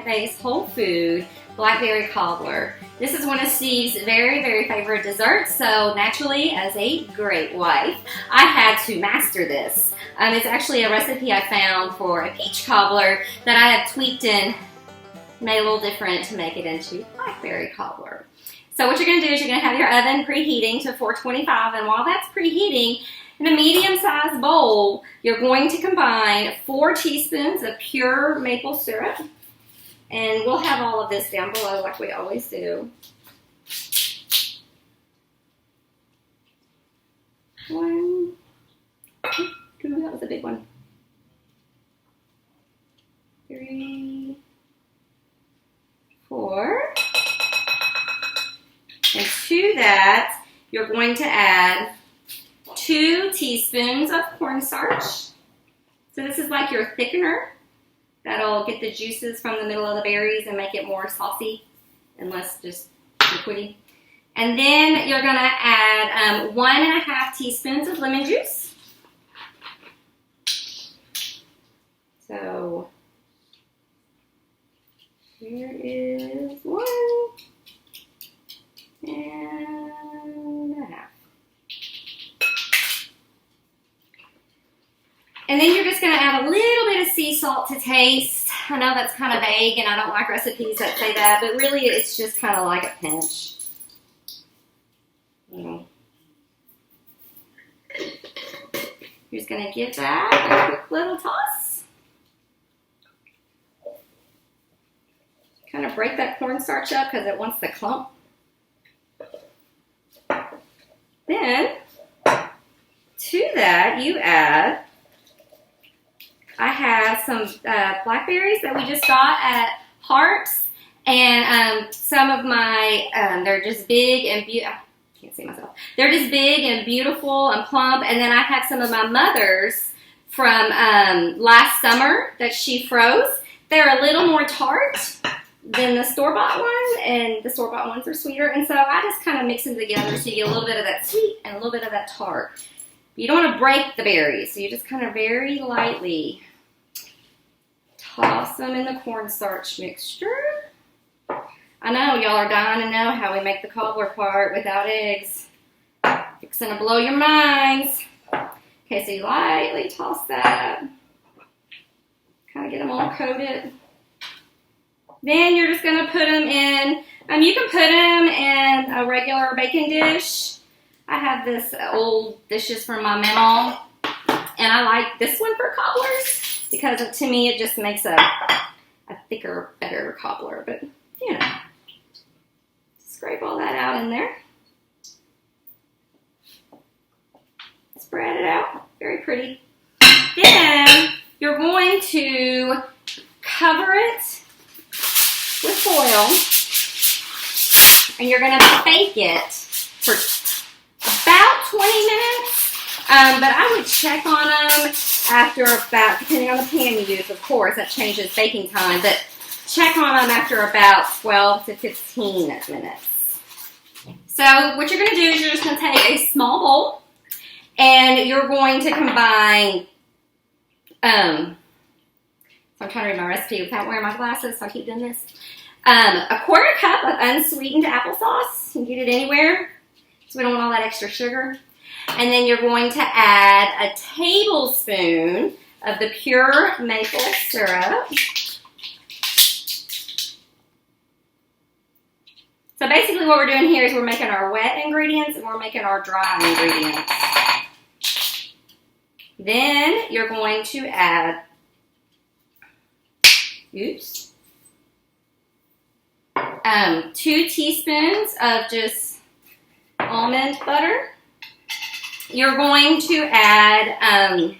plant-based whole food Blackberry Cobbler. This is one of Steve's very, very favorite desserts, so naturally, as a great wife, I had to master this. It's actually a recipe I found for a peach cobbler that I have tweaked and made a little different to make it into Blackberry Cobbler. So what you're going to do is you're going to have your oven preheating to 425, and while that's preheating, in a medium-sized bowl, you're going to combine 4 teaspoons of pure maple syrup, and we'll have all of this down below like we always do. 1, 2, that was a big one. 3, 4. And to that, you're going to add 2 teaspoons of cornstarch. So this is like your thickener. That'll get the juices from the middle of the berries and make it more saucy and less just liquidy. And then you're going to add 1½ teaspoons of lemon juice. So here is 1 1.5. And then you're just going to add a little bit of sea salt to taste. I know that's kind of vague and I don't like recipes that say that, but really it's just kind of like a pinch. You're just going to give that a quick little toss. Kind of break that cornstarch up because it wants to clump. Then, to that, you add, I have some blackberries that we just got at Harps, and some of my, they're just big and beautiful. I can't see myself. They're just big and beautiful and plump, and then I have some of my mother's from last summer that she froze. They're a little more tart than the store-bought one, and the store-bought ones are sweeter, and so I just kind of mix them together so you get a little bit of that sweet and a little bit of that tart. You don't want to break the berries, so you just kind of very lightly toss them in the cornstarch mixture. I know y'all are dying to know how we make the cobbler part without eggs. It's gonna blow your minds. Okay, so you lightly toss that. Kind of get them all coated. Then you're just going to put them in, you can put them in a regular baking dish. I have this old dishes from my mama, and I like this one for cobblers because to me it just makes a thicker, better cobbler. But, you know, scrape all that out in there. Spread it out, very pretty. Then you're going to cover it with foil, and you're going to bake it for about 20 minutes, but I would check on them after about, depending on the pan you use, of course, that changes baking time, but check on them after about 12 to 15 minutes. So what you're going to do is you're just going to take a small bowl, and you're going to combine, I'm trying to read my recipe without wearing my glasses, so I keep doing this. A 1/4 cup of unsweetened applesauce. You can get it anywhere, so we don't want all that extra sugar. And then you're going to add a tablespoon of the pure maple syrup. So basically what we're doing here is we're making our wet ingredients and we're making our dry ingredients. Then you're going to add 2 teaspoons of just almond butter. You're going to add a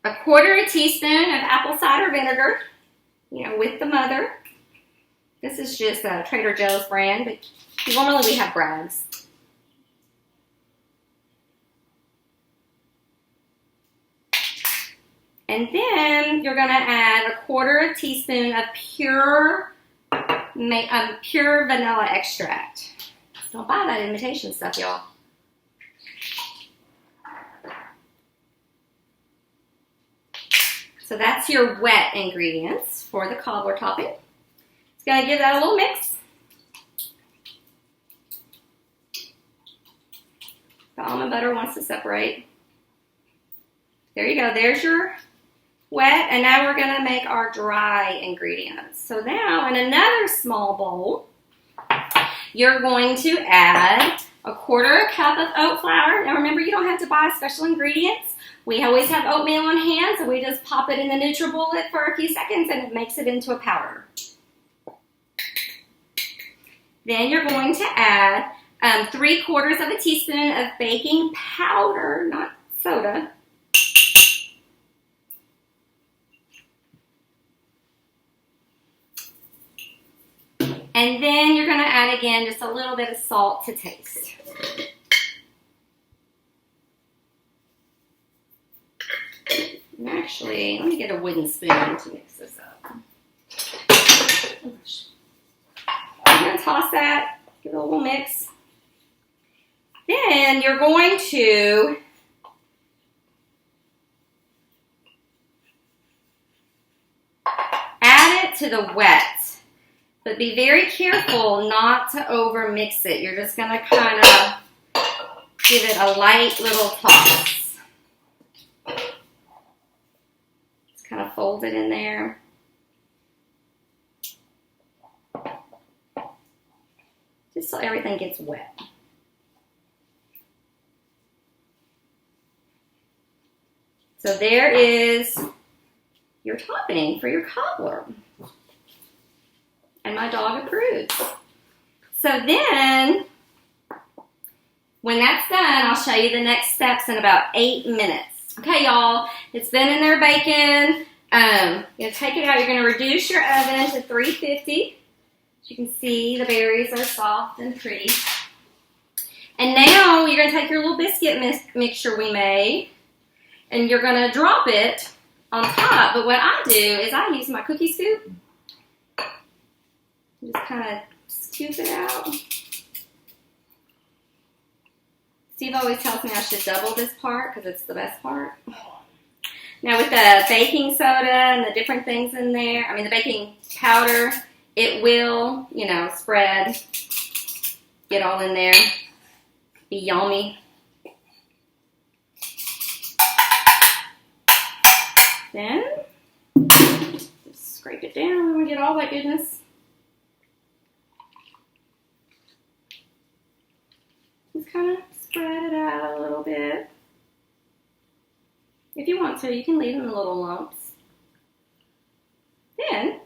1/4 teaspoon of apple cider vinegar, with the mother. This is just a Trader Joe's brand, but normally we have Bragg's. And then you're going to add a 1/4 teaspoon of pure vanilla extract. Don't buy that imitation stuff, y'all. So that's your wet ingredients for the cobbler topping. Just gonna give that a little mix. The almond butter wants to separate. There you go, there's your wet, and now we're gonna make our dry ingredients. So now in another small bowl, you're going to add a 1/4 cup of oat flour. Now remember, you don't have to buy special ingredients. We always have oatmeal on hand, so we just pop it in the NutriBullet for a few seconds and it makes it into a powder. Then you're going to add 3/4 teaspoon of baking powder, not soda. And then you're going to add again just a little bit of salt to taste. And actually, let me get a wooden spoon to mix this up. I'm going to toss that, give it a little mix. Then you're going to add it to the wet. But be very careful not to over mix it. You're just going to kind of give it a light little toss. Just kind of fold it in there. Just so everything gets wet. So there is your topping for your cobbler. And my dog approves. So then, when that's done, I'll show you the next steps in about 8 minutes. Okay, y'all, it's been in there baking. You're going to take it out. You're going to reduce your oven to 350. As you can see, the berries are soft and pretty. And now, you're going to take your little biscuit mixture we made, and you're going to drop it on top. But what I do is I use my cookie scoop. Just kind of scoop it out. Steve always tells me I should double this part because it's the best part. Now with the baking soda and the different things in there, I mean the baking powder, it will, you know, spread, get all in there, be yummy. Then, just scrape it down and we get all that goodness. Just kind of spread it out a little bit. If you want to, you can leave them in little lumps. Then,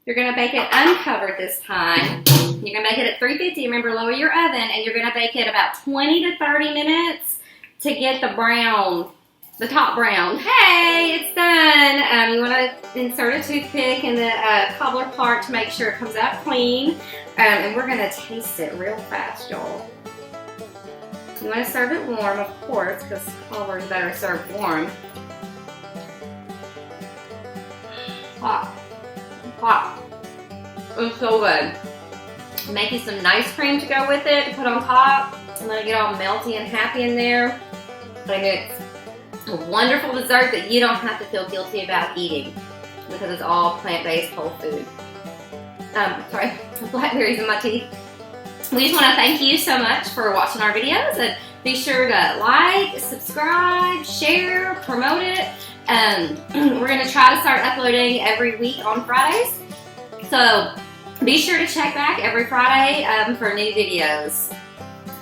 you're going to bake it uncovered this time. You're going to bake it at 350. Remember, lower your oven, and you're going to bake it about 20 to 30 minutes to get the brown, the top brown. Hey, it's done. You want to insert a toothpick in the cobbler part to make sure it comes out clean. And we're going to taste it real fast, y'all. You want to serve it warm, of course, because cobbler is better served warm. Hot. Hot. It's so good. Make you some nice cream to go with it to put on top. And let it get all melty and happy in there. And it's a wonderful dessert that you don't have to feel guilty about eating because it's all plant-based whole food. Sorry, blackberries in my teeth. We just want to thank you so much for watching our videos, and be sure to like, subscribe, share, promote it. We're going to try to start uploading every week on Fridays, so be sure to check back every Friday for new videos.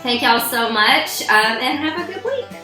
Thank y'all so much, and have a good week.